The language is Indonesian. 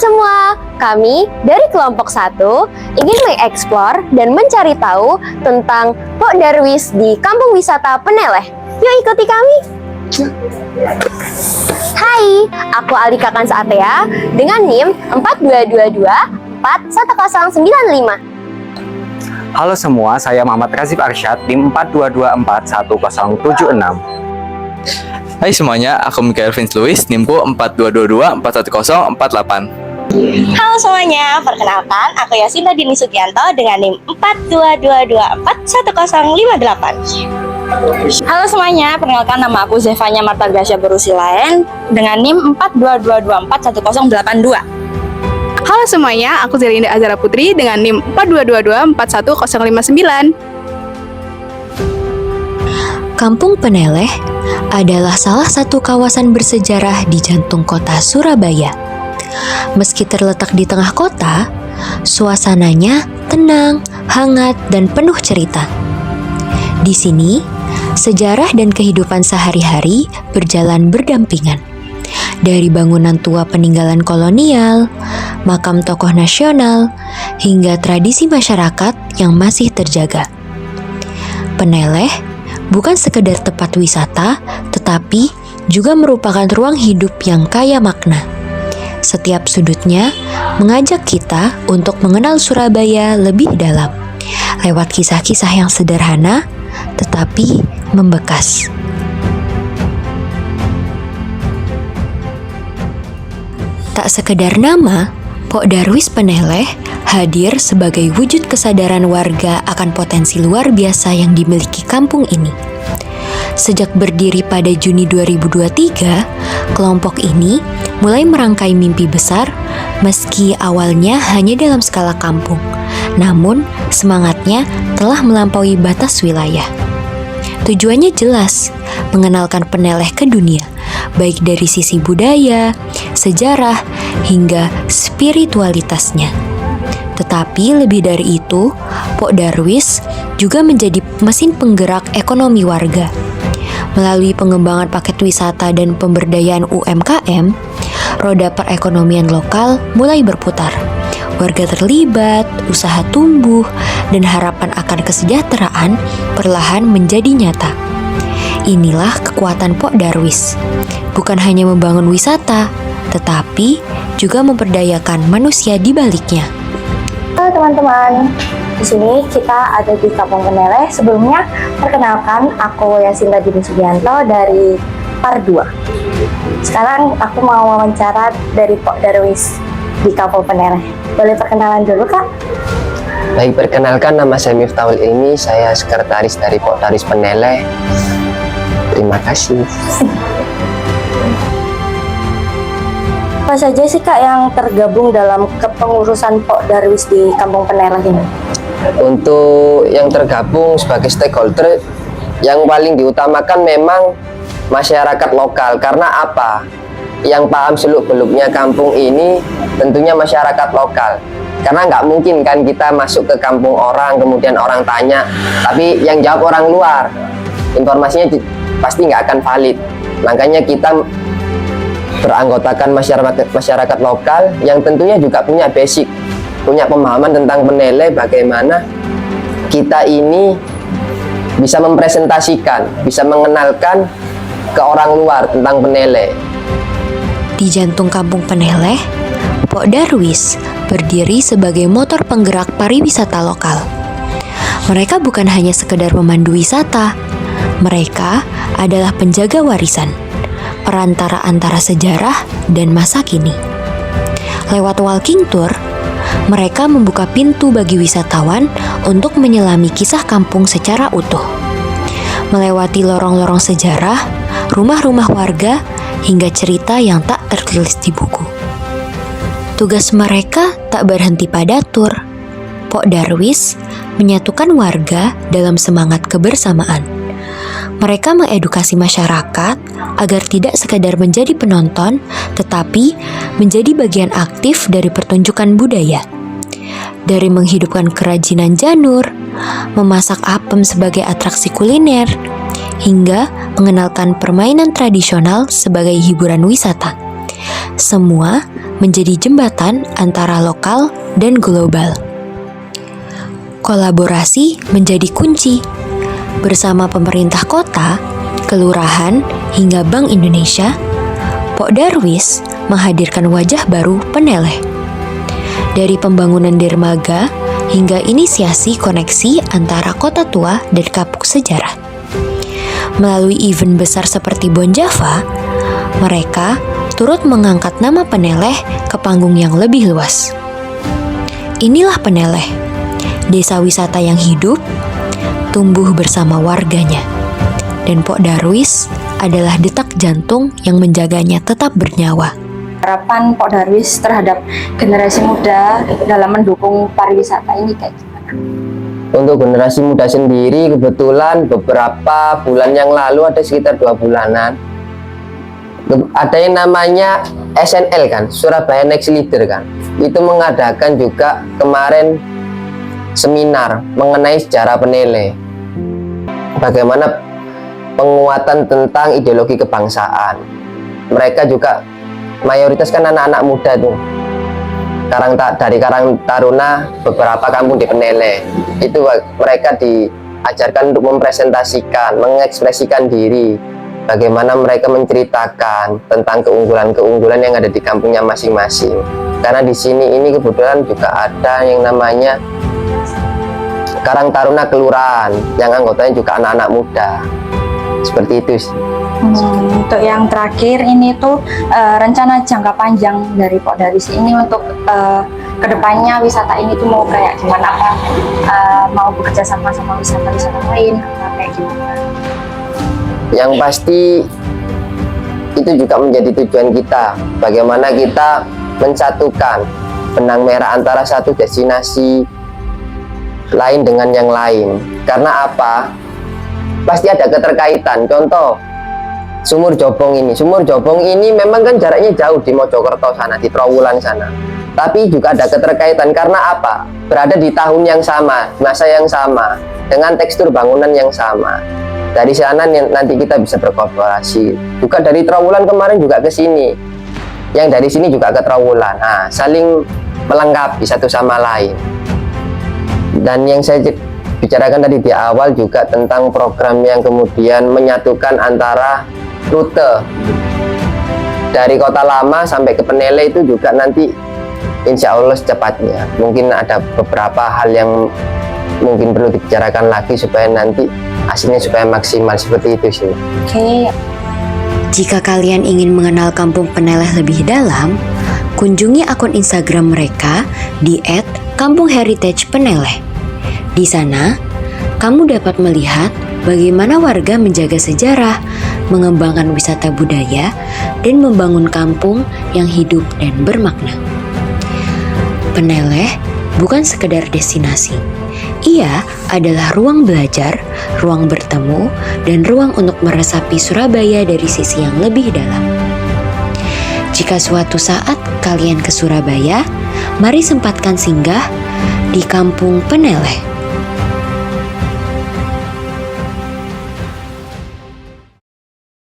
semua, kami dari kelompok 1 ingin mengeksplor dan mencari tahu tentang Pok Darwis di Kampung Wisata Peneleh. Yuk ikuti kami. Hai, aku Alika Kansa Atea dengan NIM 4222411095. Halo semua, saya Muhammad Razif Arsyad, NIM 42241076. Hai semuanya, aku Mikael Vince Louis, NIM-ku 4222411048. Halo semuanya, perkenalkan aku Yasinta Dini Sugianto dengan NIM 4222411058. Halo semuanya, perkenalkan nama aku Zevanya Marta Gracia Berusilaen dengan NIM 4222411082. Halo semuanya, aku Zelinda Azara Putri dengan NIM 4222411059. Kampung Peneleh adalah salah satu kawasan bersejarah di jantung kota Surabaya. Meski terletak di tengah kota, suasananya tenang, hangat, dan penuh cerita. Di sini, sejarah dan kehidupan sehari-hari berjalan berdampingan. Dari bangunan tua peninggalan kolonial, makam tokoh nasional, hingga tradisi masyarakat yang masih terjaga. Peneleh bukan sekedar tempat wisata, tetapi juga merupakan ruang hidup yang kaya makna. Setiap sudutnya mengajak kita untuk mengenal Surabaya lebih dalam, lewat kisah-kisah yang sederhana, tetapi membekas. Tak sekedar nama, Pok Darwis Peneleh hadir sebagai wujud kesadaran warga akan potensi luar biasa yang dimiliki kampung ini. Sejak berdiri pada Juni 2023, kelompok ini mulai merangkai mimpi besar meski awalnya hanya dalam skala kampung. Namun, semangatnya telah melampaui batas wilayah. Tujuannya jelas, mengenalkan Peneleh ke dunia, baik dari sisi budaya, sejarah, hingga spiritualitasnya. Tetapi lebih dari itu, Pok Darwis juga menjadi mesin penggerak ekonomi warga. Melalui pengembangan paket wisata dan pemberdayaan UMKM, roda perekonomian lokal mulai berputar. Warga terlibat, usaha tumbuh, dan harapan akan kesejahteraan perlahan menjadi nyata. Inilah kekuatan Pok Darwis. Bukan hanya membangun wisata, tetapi juga memperdayakan manusia di baliknya. Halo teman-teman, di sini kita ada di Kampung Peneleh. Sebelumnya, perkenalkan aku Yasinta Dini Sugianto dari Par 2. Sekarang aku mau wawancara dari Pok Darwis di Kampung Peneleh. Boleh perkenalan dulu, Kak? Baik, perkenalkan nama saya Miftahul Ilmi, saya sekretaris dari Pok Darwis Peneleh. Terima kasih. Apa saja sih Kak yang tergabung dalam kepengurusan Pok Darwis di Kampung Peneleh ini? Untuk yang tergabung sebagai stakeholder, yang paling diutamakan memang masyarakat lokal. Karena apa? Yang paham seluk-beluknya kampung ini tentunya masyarakat lokal. Karena nggak mungkin kan kita masuk ke kampung orang, kemudian orang tanya, tapi yang jawab orang luar. Informasinya pasti nggak akan valid. Makanya kita beranggotakan masyarakat lokal yang tentunya juga punya basic, punya pemahaman tentang Peneleh, bagaimana kita ini bisa mempresentasikan, bisa mengenalkan ke orang luar tentang Peneleh. Di jantung kampung Peneleh, Pok Darwis berdiri sebagai motor penggerak pariwisata lokal. Mereka bukan hanya sekedar pemandu wisata, mereka adalah penjaga warisan, perantara antara sejarah dan masa kini. Lewat walking tour, mereka membuka pintu bagi wisatawan untuk menyelami kisah kampung secara utuh. Melewati lorong-lorong sejarah, rumah-rumah warga, hingga cerita yang tak tertulis di buku. Tugas mereka tak berhenti pada tur. Pok Darwis menyatukan warga dalam semangat kebersamaan. Mereka mengedukasi masyarakat agar tidak sekadar menjadi penonton, tetapi menjadi bagian aktif dari pertunjukan budaya. Dari menghidupkan kerajinan janur, memasak apem sebagai atraksi kuliner, hingga mengenalkan permainan tradisional sebagai hiburan wisata. semua menjadi jembatan antara lokal dan global. Kolaborasi menjadi kunci. Bersama pemerintah kota, kelurahan, hingga Bank Indonesia, Pok Darwis menghadirkan wajah baru Peneleh. Dari pembangunan dermaga hingga inisiasi koneksi antara kota tua dan kapuk sejarah. Melalui event besar seperti Bon Java, mereka turut mengangkat nama Peneleh ke panggung yang lebih luas. Inilah Peneleh, desa wisata yang hidup, tumbuh bersama warganya. Dan Pok Darwis adalah detak jantung yang menjaganya tetap bernyawa. Harapan Pok Darwis terhadap generasi muda dalam mendukung pariwisata ini kayak gimana? Untuk generasi muda sendiri, kebetulan beberapa bulan yang lalu, ada sekitar 2 bulanan, ada yang namanya SNL kan, Surabaya Next Leader kan, itu mengadakan juga kemarin seminar mengenai sejarah Peneleh, bagaimana penguatan tentang ideologi kebangsaan. Mereka juga mayoritas kan anak-anak muda tuh, dari Karang Taruna, beberapa kampung di Peneleh, itu mereka diajarkan untuk mempresentasikan, mengekspresikan diri, bagaimana mereka menceritakan tentang keunggulan-keunggulan yang ada di kampungnya masing-masing. Karena di sini ini kebetulan juga ada yang namanya Karang Taruna Kelurahan, yang anggotanya juga anak-anak muda. Seperti itu sih. Untuk yang terakhir ini tuh rencana jangka panjang dari Pok Darwis ini untuk kedepannya wisata ini tuh mau kayak gimana, apa mau bekerja sama wisata-wisata lain, apa kayak gimana? Yang pasti itu juga menjadi tujuan kita, bagaimana kita mensatukan benang merah antara satu destinasi lain dengan yang lain. Karena apa? Pasti ada keterkaitan. Contoh Sumur Jobong ini memang kan jaraknya jauh di Mojokerto sana, di Trowulan sana. Tapi juga ada keterkaitan karena apa? Berada di tahun yang sama, masa yang sama, dengan tekstur bangunan yang sama. Dari sana nanti kita bisa berkolaborasi. Juga dari Trowulan kemarin juga ke sini. Yang dari sini juga ke Trowulan. Nah, saling melengkapi satu sama lain. Dan yang saya bicarakan tadi di awal juga tentang program yang kemudian menyatukan antara rute dari Kota Lama sampai ke Peneleh itu juga nanti insya Allah secepatnya. Mungkin ada beberapa hal yang mungkin perlu dibicarakan lagi supaya nanti hasilnya supaya maksimal, seperti itu sih. Oke. Jika kalian ingin mengenal Kampung Peneleh lebih dalam, kunjungi akun Instagram mereka di @kampungherintagepeneleh. Di sana, kamu dapat melihat bagaimana warga menjaga sejarah, mengembangkan wisata budaya, dan membangun kampung yang hidup dan bermakna. Peneleh bukan sekedar destinasi. Ia adalah ruang belajar, ruang bertemu, dan ruang untuk meresapi Surabaya dari sisi yang lebih dalam. Jika suatu saat kalian ke Surabaya, mari sempatkan singgah di Kampung Peneleh.